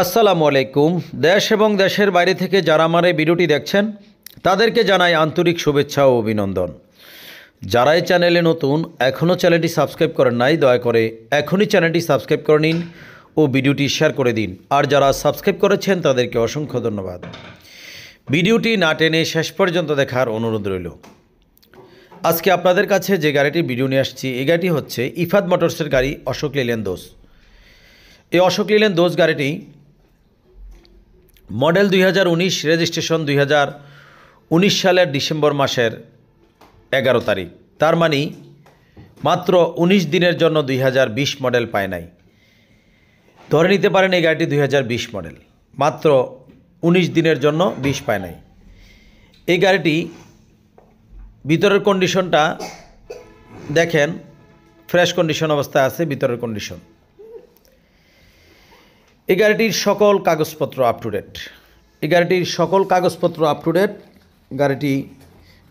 আসসালামু আলাইকুম। দেশ এবং দেশের বাইরে থেকে যারা আমার এই ভিডিওটি দেখছেন তাদেরকে জানাই আন্তরিক শুভেচ্ছা ও অভিনন্দন। যারা এই চ্যানেলে নতুন, এখনও চ্যানেলটি সাবস্ক্রাইব করেন নাই, দয়া করে এখনই চ্যানেলটি সাবস্ক্রাইব করে নিন ও ভিডিওটি শেয়ার করে দিন। আর যারা সাবস্ক্রাইব করেছেন তাদেরকে অসংখ্য ধন্যবাদ। ভিডিওটি না টেনে শেষ পর্যন্ত দেখার অনুরোধ রইল। আজকে আপনাদের কাছে যে গাড়িটির ভিডিও নিয়ে আসছি, এই গাড়িটি হচ্ছে ইফাদ মোটরসের গাড়ি অশোক লেল্যান্ড দোস। এই অশোক লেল্যান্ড দোস গাড়িটি মডেল 2019, রেজিস্ট্রেশন 2019 সালের ডিসেম্বর মাসের 11 তারিখ। তার মানে মাত্র 19 দিনের জন্য 2020 মডেল পায় নাই। ধরে নিতে পারেন এই গাড়িটি 2020 মডেল, মাত্র 19 দিনের জন্য 20 পায় নাই। এই গাড়িটি ভিতরের কন্ডিশনটা দেখেন, ফ্রেশ কন্ডিশন অবস্থায় আছে ভিতরের কন্ডিশন। এই গাড়িটির সকল কাগজপত্র আপ টু ডেট। এই গাড়িটির সকল কাগজপত্র আপ টু ডেট। গাড়িটি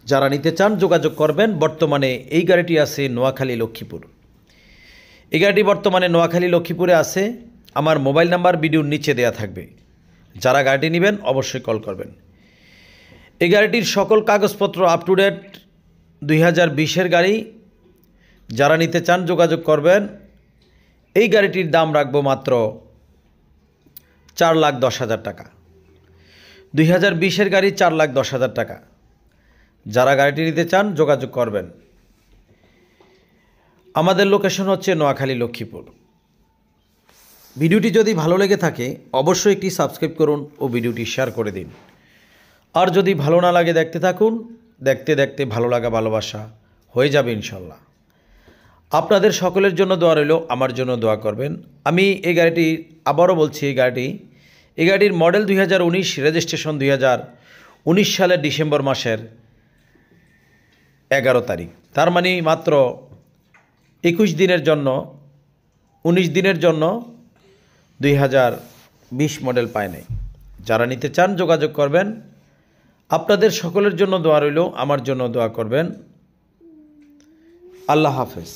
যারা নিতে চান যোগাযোগ করবেন। বর্তমানে এই গাড়িটি আছে নোয়াখালী লক্ষ্মীপুর। এই গাড়িটি বর্তমানে নোয়াখালী লক্ষ্মীপুরে আছে। আমার মোবাইল নাম্বার ভিডিওর নিচে দেওয়া থাকবে। যারা গাড়িটি নেবেন অবশ্যই কল করবেন। এই গাড়িটির সকল কাগজপত্র আপ টু ডেট, 2020-এর গাড়ি। যারা নিতে চান যোগাযোগ করবেন। এই গাড়িটির দাম রাখবো মাত্র 4,10,000 টাকা। 2020-এর গাড়ি 4,10,000 টাকা। যারা গাড়িটি নিতে চান যোগাযোগ করবেন। আমাদের লোকেশন হচ্ছে নোয়াখালী লক্ষ্মীপুর। ভিডিওটি যদি ভালো লেগে থাকে অবশ্যই একটি সাবস্ক্রাইব করুন ও ভিডিওটি শেয়ার করে দিন। আর যদি ভালো না লাগে দেখতে থাকুন, দেখতে দেখতে ভালো লাগা ভালোবাসা হয়ে যাবে ইনশাল্লাহ। আপনাদের সকলের জন্য দোয়া রইল, আমার জন্য দোয়া করবেন। আমি এই গাড়িটি আবারও বলছি, এই গাড়িটির মডেল 2019, রেজিস্ট্রেশন 2019 সালের ডিসেম্বর মাসের 11 তারিখ। তার মানে মাত্র 21 দিনের জন্য, 19 দিনের জন্য 2020 মডেল পায় নাই। যারা নিতে চান যোগাযোগ করবেন। আপনাদের সকলের জন্য দোয়া রইল, আমার জন্য দোয়া করবেন। আল্লাহ হাফেজ।